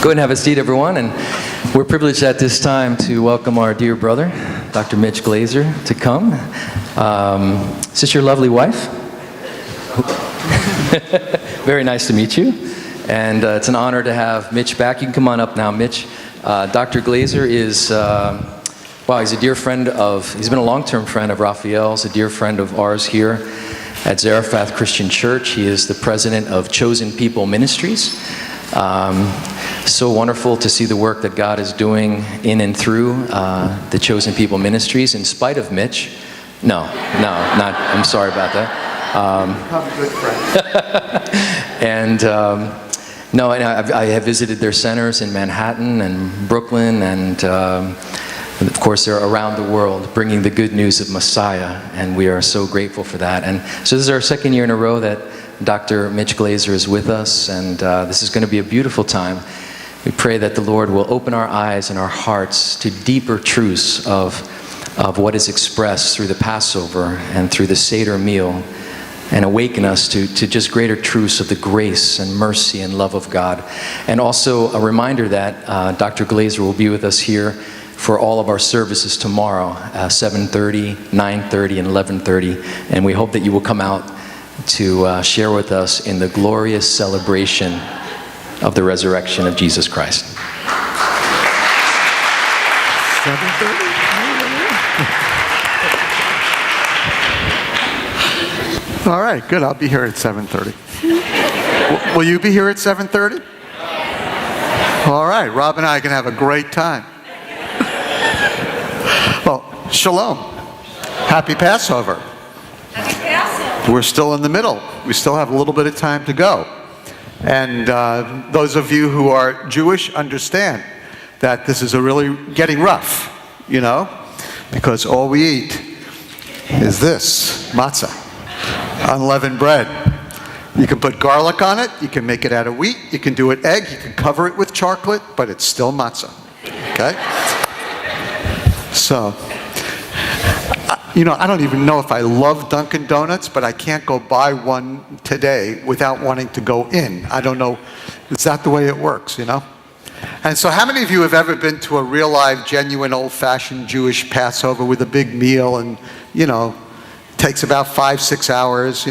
Go ahead and have a seat, everyone. And we're privileged at this time to welcome our dear brother, Dr. Mitch Glaser, to come. Is this your lovely wife? Very nice to meet you. And it's an honor to have Mitch back. You can come on up now, Mitch. Dr. Glaser is, he's a dear friend he's been a long-term friend of Raphael's, a dear friend of ours here at Zarephath Christian Church. He is the president of Chosen People Ministries. So wonderful to see the work that God is doing in and through the Chosen People Ministries, in spite of Mitch. I'm sorry about that. Become a good friend. I have visited their centers in Manhattan and Brooklyn, and of course they're around the world bringing the good news of Messiah, and we are so grateful for that. And so this is our second year in a row that Dr. Mitch Glaser is with us, and this is going to be a beautiful time. We pray that the Lord will open our eyes and our hearts to deeper truths of what is expressed through the Passover and through the Seder meal, and awaken us to just greater truths of the grace and mercy and love of God. And also a reminder that Dr. Glaser will be with us here for all of our services tomorrow, 7:30, 9:30, and 11:30. And we hope that you will come out to share with us in the glorious celebration of the resurrection of Jesus Christ. 7:30? All right, good. I'll be here at 7:30. Will you be here at 7:30? All right, Rob and I can have a great time. Well, shalom. Happy Passover. Happy Passover. We're still in the middle. We still have a little bit of time to go. And those of you who are Jewish understand that this is really getting rough, because all we eat is this, matzah, unleavened bread. You can put garlic on it, you can make it out of wheat, you can do it egg, you can cover it with chocolate, but it's still matzah, okay? So, I don't even know if I love Dunkin' Donuts, but I can't go buy one today without wanting to go in. I don't know, is that the way it works, And so how many of you have ever been to a real live, genuine, old-fashioned Jewish Passover with a big meal and, takes about 5-6 hours,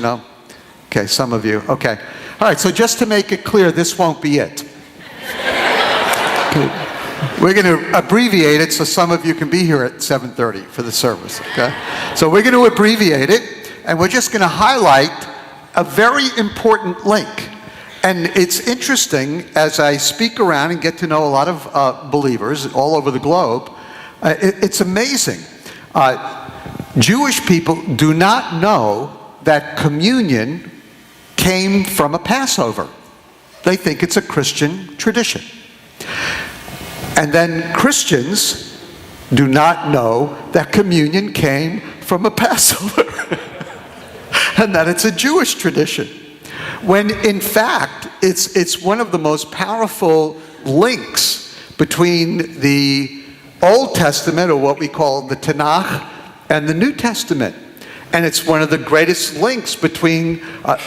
Okay, some of you, okay. All right, so just to make it clear, this won't be it. Okay. We're going to abbreviate it so some of you can be here at 7:30 for the service, okay? So we're going to abbreviate it, and we're just going to highlight a very important link. And it's interesting, as I speak around and get to know a lot of believers all over the globe, it's amazing. Jewish people do not know that communion came from a Passover. They think it's a Christian tradition. And then Christians do not know that communion came from a Passover and that it's a Jewish tradition. When in fact, it's one of the most powerful links between the Old Testament, or what we call the Tanakh, and the New Testament. And it's one of the greatest links between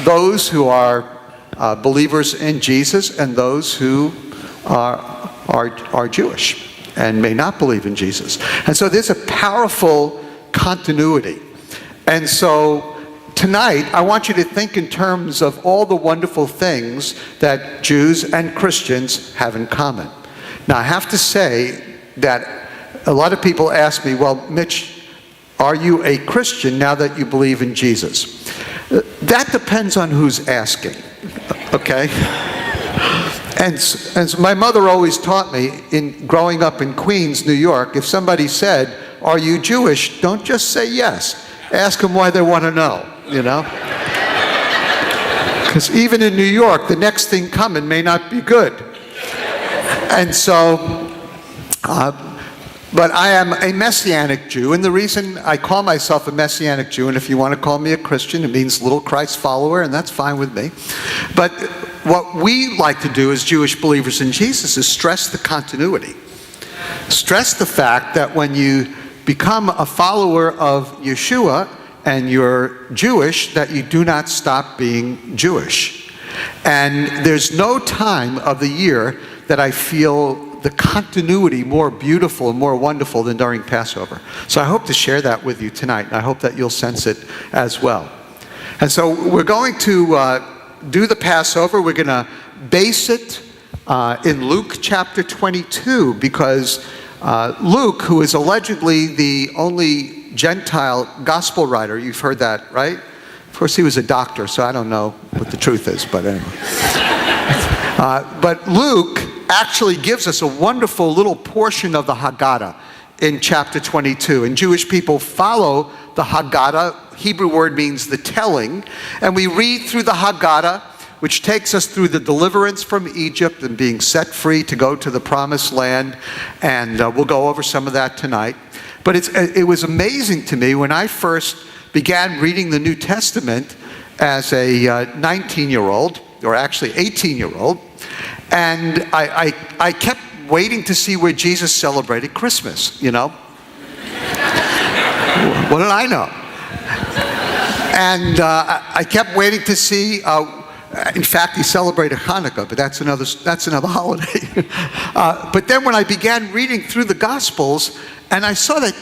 those who are believers in Jesus and those who are Jewish and may not believe in Jesus. And so there's a powerful continuity. And so tonight, I want you to think in terms of all the wonderful things that Jews and Christians have in common. Now, I have to say that a lot of people ask me, well, Mitch, are you a Christian now that you believe in Jesus? That depends on who's asking, okay? And so my mother always taught me, in growing up in Queens, New York, if somebody said, are you Jewish? Don't just say yes. Ask them why they want to know, Because even in New York, the next thing coming may not be good. And so, but I am a Messianic Jew, and the reason I call myself a Messianic Jew, and if you want to call me a Christian, it means little Christ follower, and that's fine with me. But what we like to do as Jewish believers in Jesus is stress the continuity. Stress the fact that when you become a follower of Yeshua and you're Jewish, that you do not stop being Jewish. And there's no time of the year that I feel the continuity more beautiful and more wonderful than during Passover. So I hope to share that with you tonight, and I hope that you'll sense it as well. And so we're going to do the Passover. We're going to base it in Luke chapter 22, because Luke, who is allegedly the only Gentile gospel writer, you've heard that, right? Of course, he was a doctor, so I don't know what the truth is, but anyway. But Luke actually gives us a wonderful little portion of the Haggadah in chapter 22. And Jewish people follow the Haggadah. Hebrew word means the telling. And we read through the Haggadah, which takes us through the deliverance from Egypt and being set free to go to the promised land. And we'll go over some of that tonight. But it was amazing to me when I first began reading the New Testament as a 19-year-old, or actually 18-year-old. And I kept waiting to see where Jesus celebrated Christmas, you know. What did I know? And I kept waiting to see, in fact, he celebrated Hanukkah, but that's another holiday. But then when I began reading through the Gospels, and I saw that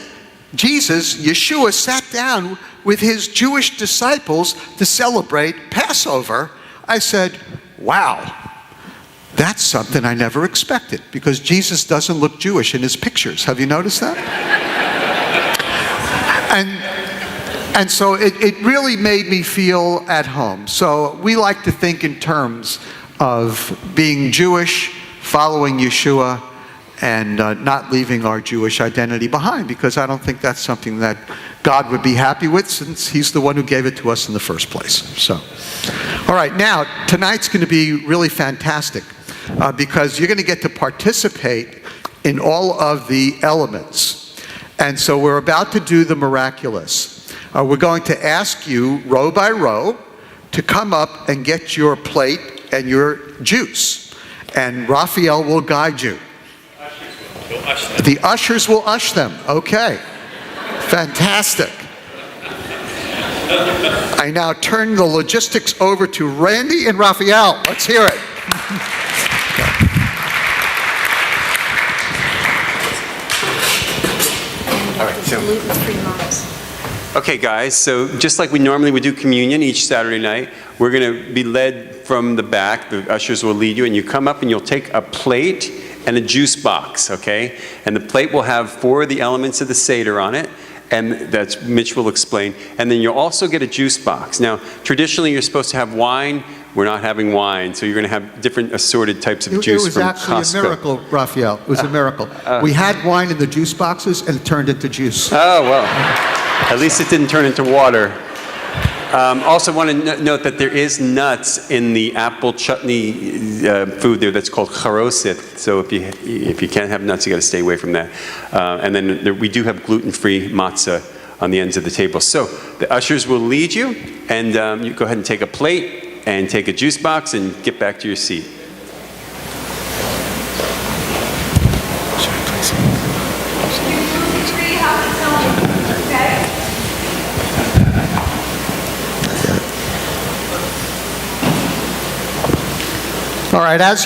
Jesus, Yeshua, sat down with his Jewish disciples to celebrate Passover, I said, wow. That's something I never expected, because Jesus doesn't look Jewish in his pictures. Have you noticed that? And so it really made me feel at home. So we like to think in terms of being Jewish, following Yeshua, and not leaving our Jewish identity behind, because I don't think that's something that God would be happy with, since he's the one who gave it to us in the first place. So, all right, now, tonight's going to be really fantastic. Because you're going to get to participate in all of the elements. And so we're about to do the miraculous. We're going to ask you, row by row, to come up and get your plate and your juice. And Raphael will guide you. The ushers will ush them. Okay. Fantastic. I now turn the logistics over to Randy and Raphael. Let's hear it. All right, okay, guys, so just like we normally would do communion each Saturday night, we're going to be led from the back. The ushers will lead you, and you come up and you'll take a plate and a juice box, okay? And the plate will have 4 of the elements of the Seder on it, and that's Mitch will explain. And then you'll also get a juice box. Now, traditionally, you're supposed to have wine. We're not having wine, so you're going to have different assorted types of juice from Costco. It was actually a miracle, Raphael. It was a miracle. We had wine in the juice boxes, and it turned into juice. Oh, well, at least it didn't turn into water. Also want to note that there is nuts in the apple chutney food there that's called charoset. So if you can't have nuts, you got to stay away from that. And then we do have gluten-free matzah on the ends of the table. So the ushers will lead you, and you go ahead and take a plate and take a juice box and get back to your seat. All right, as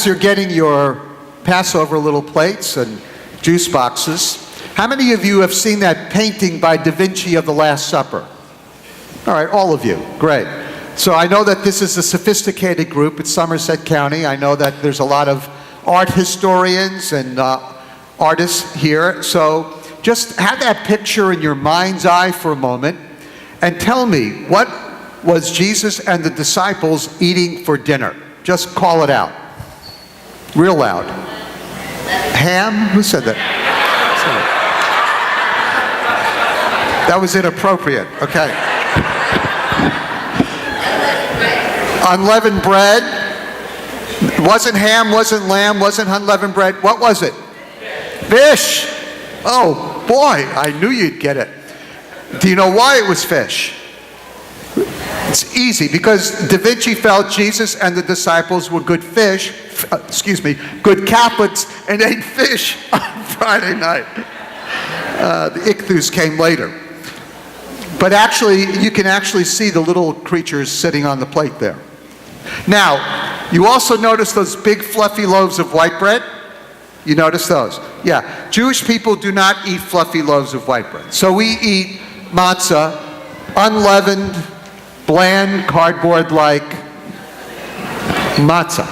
you're getting your Passover little plates and juice boxes, how many of you have seen that painting by Da Vinci of the Last Supper? All right, all of you, great. So I know that this is a sophisticated group at Somerset County. I know that there's a lot of art historians and artists here. So just have that picture in your mind's eye for a moment and tell me, what was Jesus and the disciples eating for dinner? Just call it out. Real loud. Ham? Who said that? That was inappropriate. Okay. Unleavened bread. Wasn't ham, wasn't lamb, wasn't unleavened bread. What was it? Fish. Oh, boy, I knew you'd get it. Do you know why it was fish? It's easy, because Da Vinci felt Jesus and the disciples were good Catholics, and ate fish on Friday night. The ichthus came later. But actually, you can actually see the little creatures sitting on the plate there. Now, you also notice those big fluffy loaves of white bread? You notice those? Yeah. Jewish people do not eat fluffy loaves of white bread. So we eat matzah, unleavened, bland, cardboard-like matzah.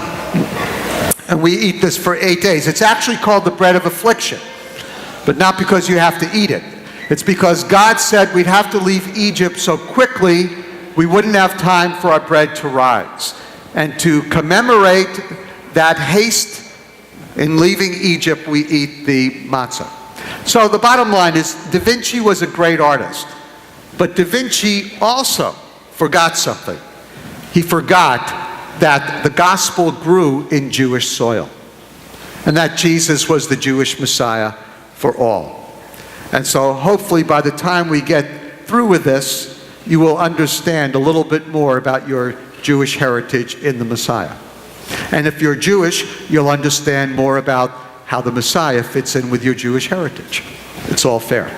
And we eat this for 8 days. It's actually called the bread of affliction, but not because you have to eat it. It's because God said we'd have to leave Egypt so quickly we wouldn't have time for our bread to rise. And to commemorate that haste in leaving Egypt, we eat the matzah. So the bottom line is, Da Vinci was a great artist, but Da Vinci also forgot something. He forgot that the gospel grew in Jewish soil, and that Jesus was the Jewish Messiah for all. And so hopefully by the time we get through with this, you will understand a little bit more about your Jewish heritage in the Messiah. And if you're Jewish, you'll understand more about how the Messiah fits in with your Jewish heritage. It's all fair.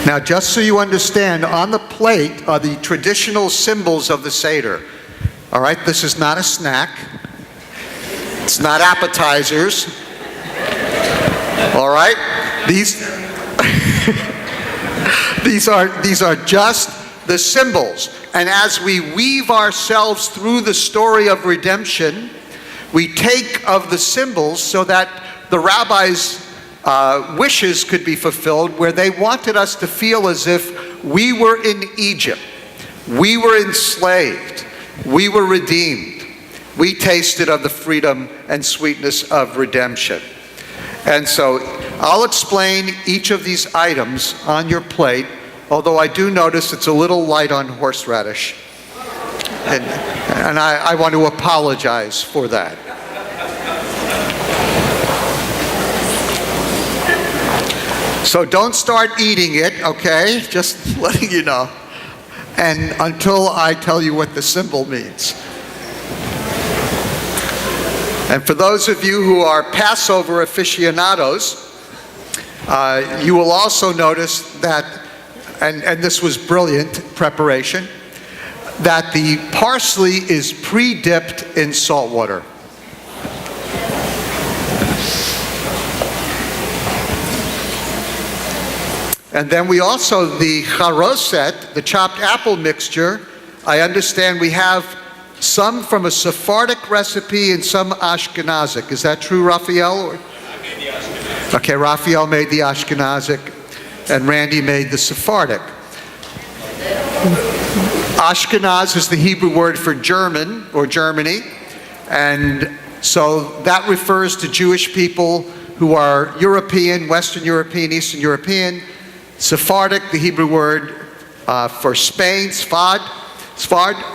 Now, just so you understand, on the plate are the traditional symbols of the Seder. All right, this is not a snack. It's not appetizers. All right? These are just the symbols. And as we weave ourselves through the story of redemption, we take of the symbols so that the rabbis' wishes could be fulfilled, where they wanted us to feel as if we were in Egypt, we were enslaved, we were redeemed, we tasted of the freedom and sweetness of redemption. And so I'll explain each of these items on your plate, although I do notice it's a little light on horseradish, and I want to apologize for that. So don't start eating it, okay? Just letting you know. And until I tell you what the symbol means. And for those of you who are Passover aficionados, you will also notice that, and this was brilliant preparation, that the parsley is pre-dipped in salt water. And then we also, the charoset, the chopped apple mixture, I understand we have some from a Sephardic recipe and some Ashkenazic. Is that true, Raphael? I made the Ashkenazic. Okay, Raphael made the Ashkenazic and Randy made the Sephardic. Ashkenaz is the Hebrew word for German or Germany, and so that refers to Jewish people who are European, Western European, Eastern European. Sephardic, the Hebrew word for Spain, Sfard,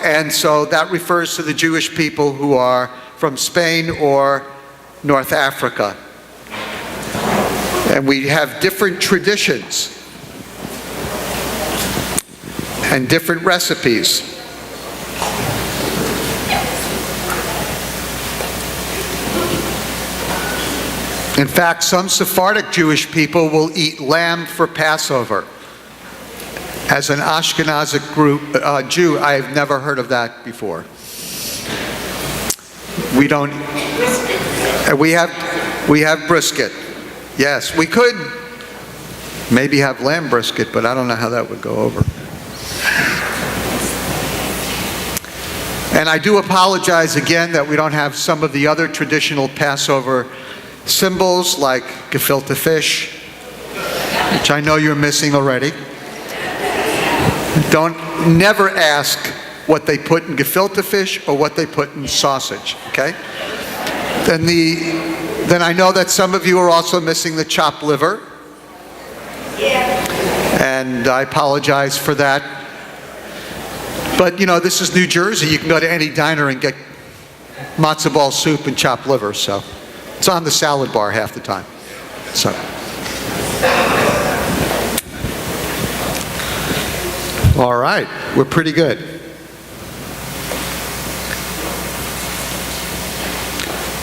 and so that refers to the Jewish people who are from Spain or North Africa. And we have different traditions and different recipes. In fact, some Sephardic Jewish people will eat lamb for Passover. As an Ashkenazic Jew, I've never heard of that before. We don't. We have brisket. Yes, we could maybe have lamb brisket, but I don't know how that would go over. And I do apologize again that we don't have some of the other traditional Passover symbols like gefilte fish, which I know you're missing already. Never ask what they put in gefilte fish or what they put in sausage, okay? Then I know that some of you are also missing the chopped liver. And I apologize for that. But you know, this is New Jersey. You can go to any diner and get matzo ball soup and chopped liver, so it's on the salad bar half the time. So. All right, we're pretty good.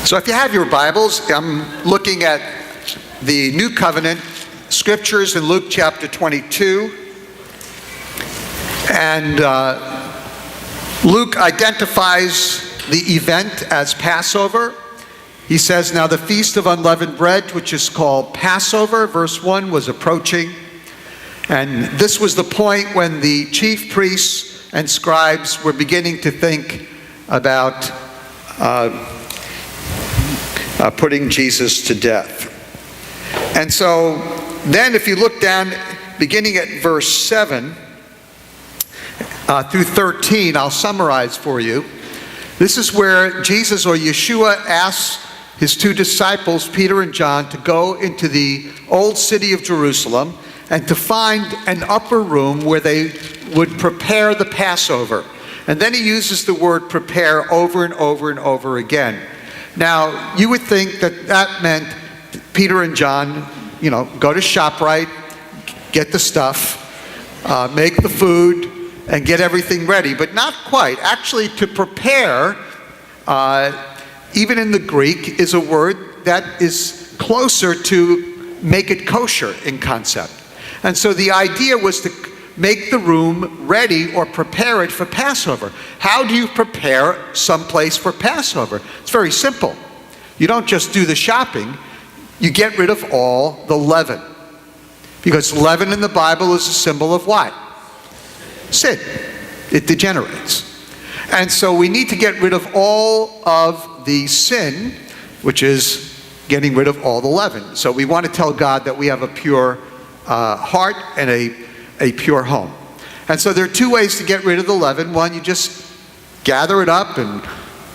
So if you have your Bibles, I'm looking at the New Covenant scriptures in Luke chapter 22. And Luke identifies the event as Passover. He says, now the Feast of Unleavened Bread, which is called Passover, verse 1, was approaching. And this was the point when the chief priests and scribes were beginning to think about putting Jesus to death. And so then if you look down, beginning at verse 7 through 13, I'll summarize for you. This is where Jesus, or Yeshua, asks his two disciples, Peter and John, to go into the old city of Jerusalem and to find an upper room where they would prepare the Passover. And then he uses the word prepare over and over and over again. Now, you would think that that meant Peter and John, go to ShopRite, get the stuff, make the food, and get everything ready. But not quite. Actually, to prepare, even in the Greek, is a word that is closer to make it kosher in concept. And so the idea was to make the room ready or prepare it for Passover. How do you prepare someplace for Passover? It's very simple. You don't just do the shopping. You get rid of all the leaven. Because leaven in the Bible is a symbol of what? Sin. It degenerates. And so we need to get rid of all of the sin, which is getting rid of all the leaven. So we want to tell God that we have a pure heart and a pure home. And so there are two ways to get rid of the leaven. One, you just gather it up and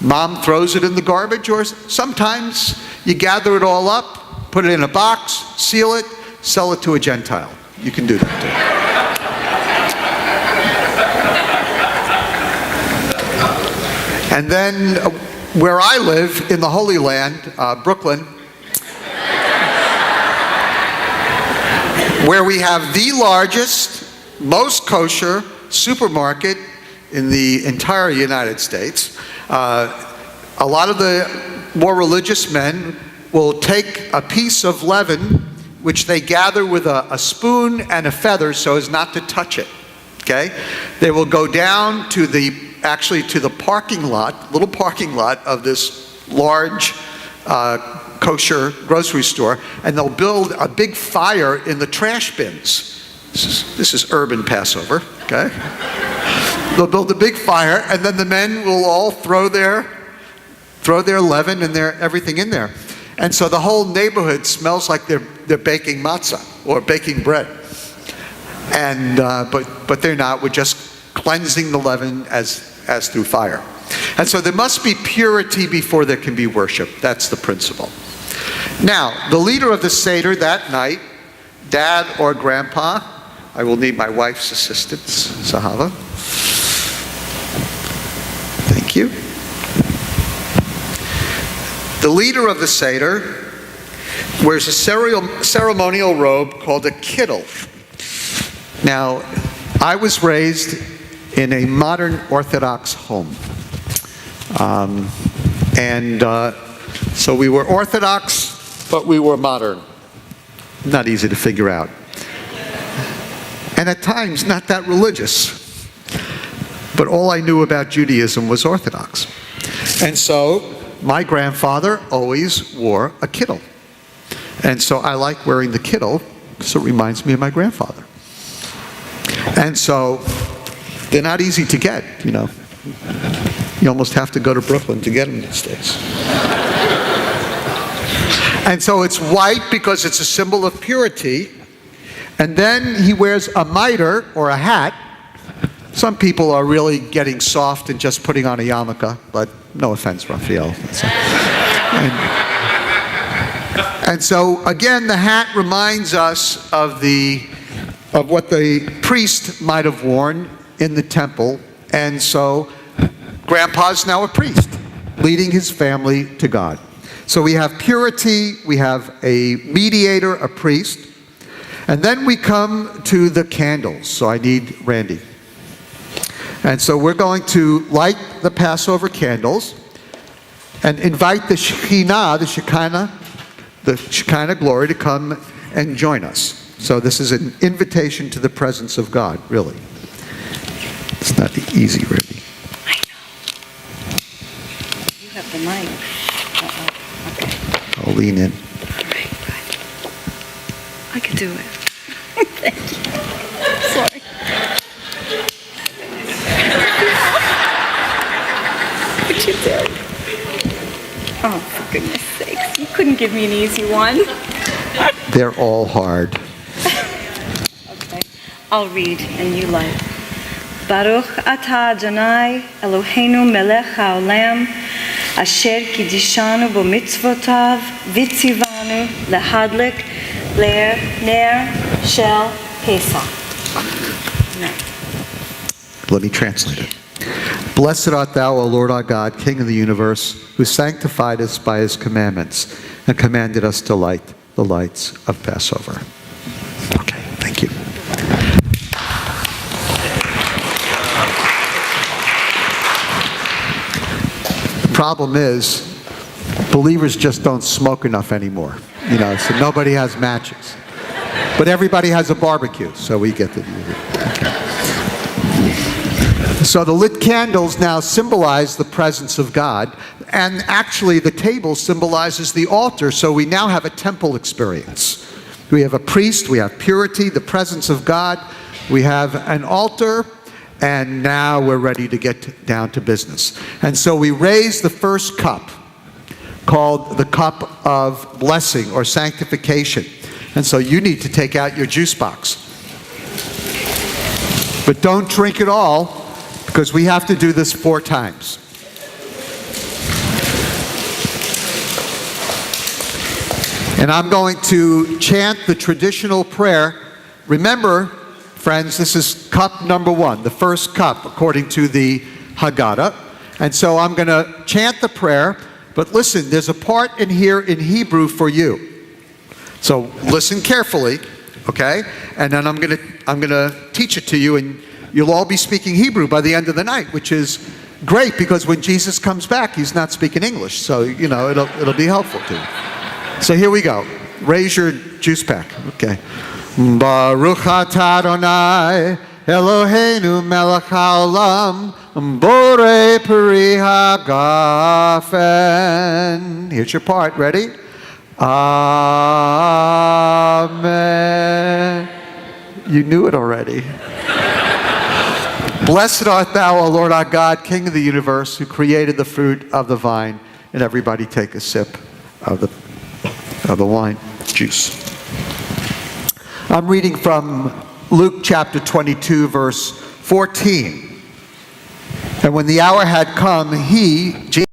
mom throws it in the garbage, or sometimes you gather it all up, put it in a box, seal it, sell it to a Gentile. You can do that too. And then where I live in the Holy Land, Brooklyn, where we have the largest, most kosher supermarket in the entire United States, a lot of the more religious men will take a piece of leaven, which they gather with a spoon and a feather so as not to touch it, okay? They will go down to the parking lot, little parking lot of this large kosher grocery store, and they'll build a big fire in the trash bins. This is urban Passover, okay? They'll build a big fire, and then the men will all throw their leaven and their everything in there. And so the whole neighborhood smells like they're baking matzah or baking bread. And but they're not. We're just cleansing the leaven as through fire. And so there must be purity before there can be worship. That's the principle. Now, the leader of the Seder that night, Dad or Grandpa, I will need my wife's assistance, Sahava. Thank you. The leader of the Seder wears a ceremonial robe called a kittel. Now, I was raised in a modern Orthodox home. So we were Orthodox, but we were modern. Not easy to figure out. And at times, not that religious. But all I knew about Judaism was Orthodox. And so, my grandfather always wore a kittel. And so I like wearing the kittel because it reminds me of my grandfather. And so, they're not easy to get, You almost have to go to Brooklyn to get them these days. And so it's white because it's a symbol of purity. And then he wears a mitre or a hat. Some people are really getting soft and just putting on a yarmulke, but no offense, Raphael. And so again, the hat reminds us of what the priest might have worn in the temple. And so Grandpa's now a priest, leading his family to God. So we have purity, we have a mediator, a priest, and then we come to the candles. So I need Randy. And so we're going to light the Passover candles. and invite the Shekinah glory to come and join us. So this is an invitation to the presence of God, really. It's not easy, really. I know. You have the mic. Okay. I'll lean in. All right, good. I can do it. Thank you. Sorry. Could you do? Oh, for goodness sakes. You couldn't give me an easy one. They're all hard. Okay. I'll read and you like. Baruch atah Adonai Eloheinu melech haolam asher kidishanu b'mitzvotav v'tzivanu lehadlik ner shel Pesach. Amen. Let me translate it. Blessed art thou, O Lord our God, King of the universe, who sanctified us by his commandments and commanded us to light the lights of Passover. Okay, thank you. The problem is, believers just don't smoke enough anymore. So nobody has matches. But everybody has a barbecue, so we get to do it. Okay. So the lit candles now symbolize the presence of God, and actually the table symbolizes the altar, so we now have a temple experience. We have a priest, we have purity, the presence of God, we have an altar, and now we're ready to get down to business. And so we raise the first cup, called the cup of blessing or sanctification. And so you need to take out your juice box. But don't drink it all, because we have to do this 4 times. And I'm going to chant the traditional prayer. Remember, friends, this is cup number 1, the first cup, according to the Haggadah. And so I'm going to chant the prayer, but listen, there's a part in here in Hebrew for you. So listen carefully, okay? And then I'm going to teach it to you, and you'll all be speaking Hebrew by the end of the night, which is great, because when Jesus comes back, he's not speaking English. So, it'll be helpful to you. So here we go. Raise your juice pack. Okay. Baruch atah Adonai Eloheinu melech haolam borei peri hagafen. Here's your part. Ready? Amen. You knew it already. Blessed art thou, O Lord our God, King of the universe, who created the fruit of the vine. And everybody take a sip of the wine juice. I'm reading from Luke chapter 22, verse 14. And when the hour had come, Jesus